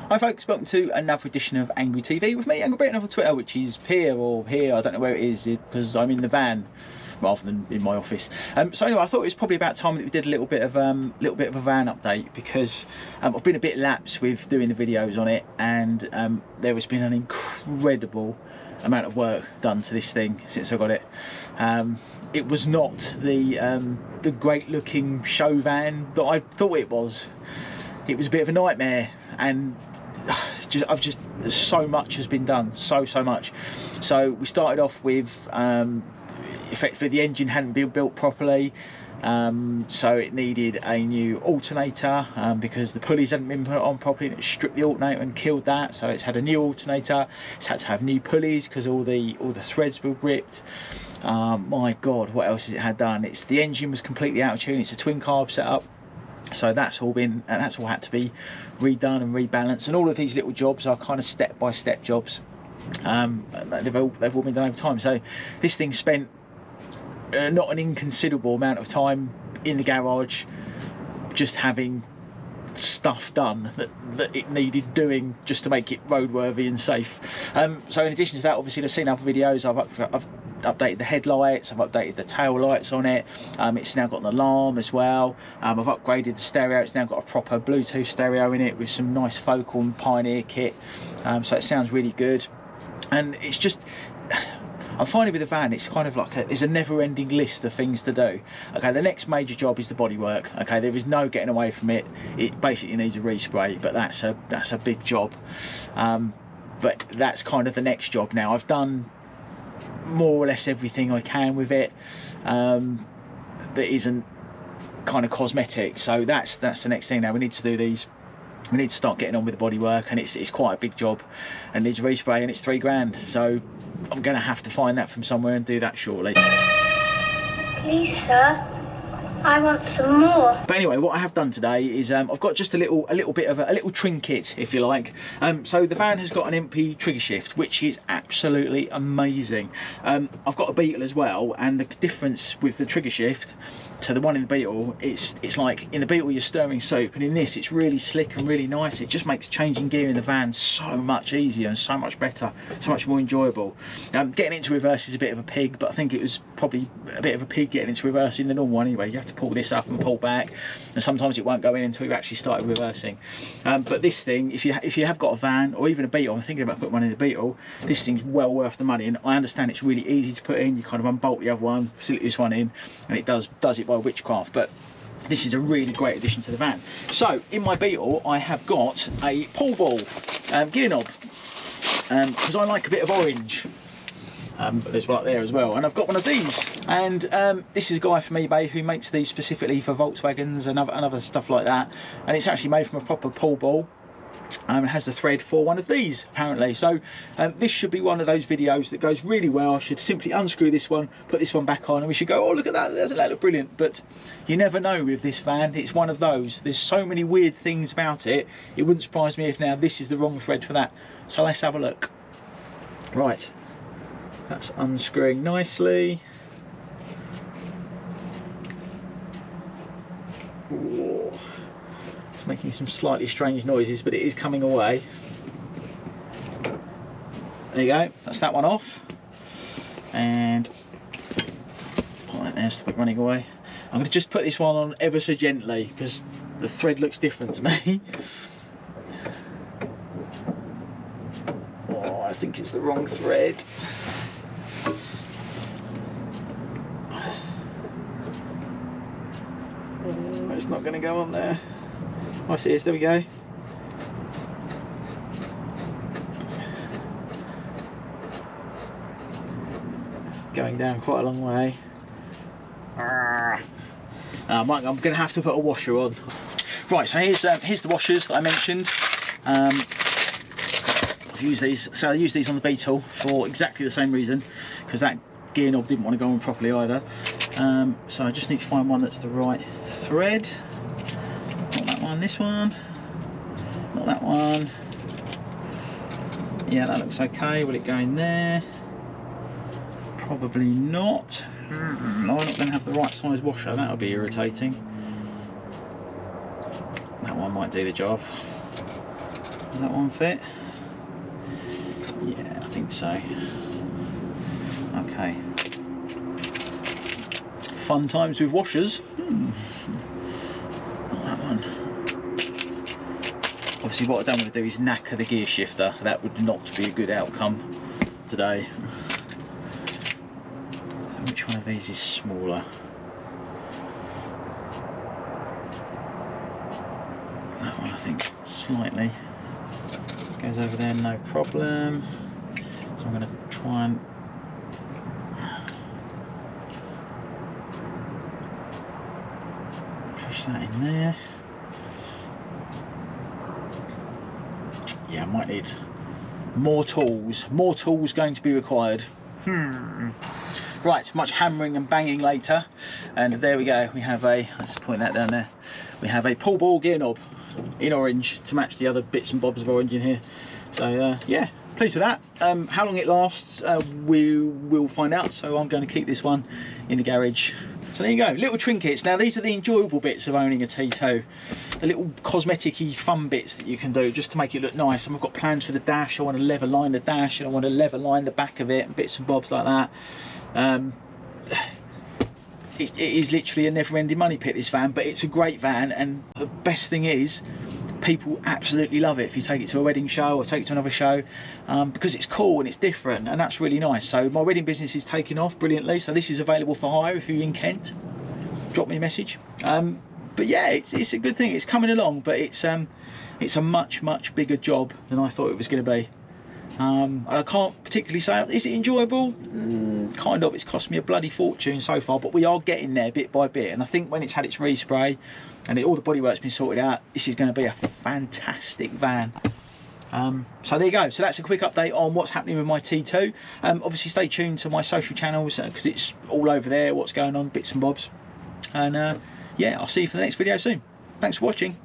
Hi folks, welcome to another edition of Angry TV with me, Angry Britain, on Twitter, which is here or here, I don't know where it is because I'm in the van rather than in my office. So anyway, I thought it was probably about time that we did a little bit of a van update, because I've been a bit lapsed with doing the videos on it, and there has been an incredible amount of work done to this thing since I got it. It was not the great looking show van that I thought it was. It was a bit of a nightmare, and so much has been done, so much. So we started off with effectively the engine hadn't been built properly, so it needed a new alternator because the pulleys hadn't been put on properly, and it stripped the alternator and killed that. So it's had a new alternator. It's had to have new pulleys because all the threads were ripped. My God, what else has it had done? The engine was completely out of tune. It's a twin carb setup. So that's all had to be redone and rebalanced, and all of these little jobs are kind of step-by-step jobs. They've all been done over time. So this thing spent not an inconsiderable amount of time in the garage, just having stuff done that it needed doing just to make it roadworthy and safe. So in addition to that, obviously I've seen other videos. I've updated the headlights, I've updated the tail lights on it. It's now got an alarm as well. I've upgraded the stereo. It's now got a proper Bluetooth stereo in it with some nice Focal and Pioneer kit, so it sounds really good. And it's just, I'm finding with the van, it's kind of like there's a never-ending list of things to do. Okay, the next major job is the bodywork. Okay, there is no getting away from it. It basically needs a respray, but that's a big job. But that's kind of the next job now. I've done more or less everything I can with it that isn't kind of cosmetic. So that's the next thing now. We need to do these. We need to start getting on with the bodywork, and it's quite a big job and needs a respray, and it's £3 grand. So I'm going to have to find that from somewhere and do that shortly. Please, sir, I want some more. But anyway, what I have done today is I've got just a little bit of a little trinket, if you like. So the van has got an Empi Trigger Shift, which is absolutely amazing. I've got a Beetle as well, and the difference with the Trigger Shift to the one in the Beetle, it's like in the Beetle you're stirring soup, and in this it's really slick and really nice. It just makes changing gear in the van so much easier and so much better, so much more enjoyable. Getting into reverse is a bit of a pig, but I think it was probably a bit of a pig getting into reverse in the normal one anyway. You have to pull this up and pull back, and sometimes it won't go in until you've actually started reversing. But this thing, if you have got a van or even a Beetle, I'm thinking about putting one in the Beetle, this thing's well worth the money. And I understand it's really easy to put in. You kind of unbolt the other one, facilitate this one in, and it does it by witchcraft. But this is a really great addition to the van. So in my Beetle I have got a pull ball gear knob, because I like a bit of orange. But there's one up there as well, and I've got one of these, and this is a guy from eBay who makes these specifically for Volkswagens and other stuff like that, and it's actually made from a proper pull ball. It has the thread for one of these apparently. So this should be one of those videos that goes really well. I should simply unscrew this one, put this one back on, and we should go, oh look at that, doesn't that look brilliant? But you never know with this van. It's one of those, there's so many weird things about it. It wouldn't surprise me if now this is the wrong thread for that. So let's have a look. Right, that's unscrewing nicely. Ooh. It's making some slightly strange noises, but it is coming away. There you go, that's that one off. And put that there, stop it running away. I'm going to just put this one on ever so gently because the thread looks different to me. Oh, I think it's the wrong thread. It's not going to go on there. Oh, I see it is, there we go. It's going down quite a long way. I'm going to have to put a washer on. Right, so here's the washers that I mentioned. I've used these, so I use these on the Beetle for exactly the same reason, because that gear knob didn't want to go on properly either. So I just need to find one that's the right thread. Not that one, this one. Not that one. Yeah, that looks okay. Will it go in there? Probably not. I'm not going to have the right size washer. That would be irritating. That one might do the job. Does that one fit? Yeah, I think so. Okay. Fun times with washers. Not that one. Obviously what I don't want to do is knacker the gear shifter. That would not be a good outcome today. So which one of these is smaller? That one I think slightly. Goes over there, no problem. So I'm going to try and push that in there. Yeah, I might need more tools. More tools going to be required. Right, much hammering and banging later, and there we go. We have a, let's point that down there. We have a pull ball gear knob in orange to match the other bits and bobs of our engine here. So yeah, pleased with that. How long it lasts, we will find out. So I'm going to keep this one in the garage. So there you go, little trinkets. Now these are the enjoyable bits of owning a T2. The little cosmetic-y fun bits that you can do just to make it look nice. And I've got plans for the dash. I want to leather line the dash, and I want to leather line the back of it, and bits and bobs like that. It is literally a never-ending money pit, this van, but it's a great van, and the best thing is people absolutely love it if you take it to a wedding show or take it to another show, because it's cool and it's different, and that's really nice. So my wedding business is taking off brilliantly, so this is available for hire. If you're in Kent, drop me a message. But yeah, it's a good thing. It's coming along, but it's a much bigger job than I thought it was going to be. I can't particularly say, is it enjoyable? Kind of. It's cost me a bloody fortune so far, but we are getting there bit by bit, and I think when it's had its respray and all the bodywork's been sorted out, this is going to be a fantastic van. So there you go. So that's a quick update on what's happening with my T2. Obviously stay tuned to my social channels, because it's all over there, what's going on, bits and bobs. And yeah, I'll see you for the next video soon. Thanks for watching.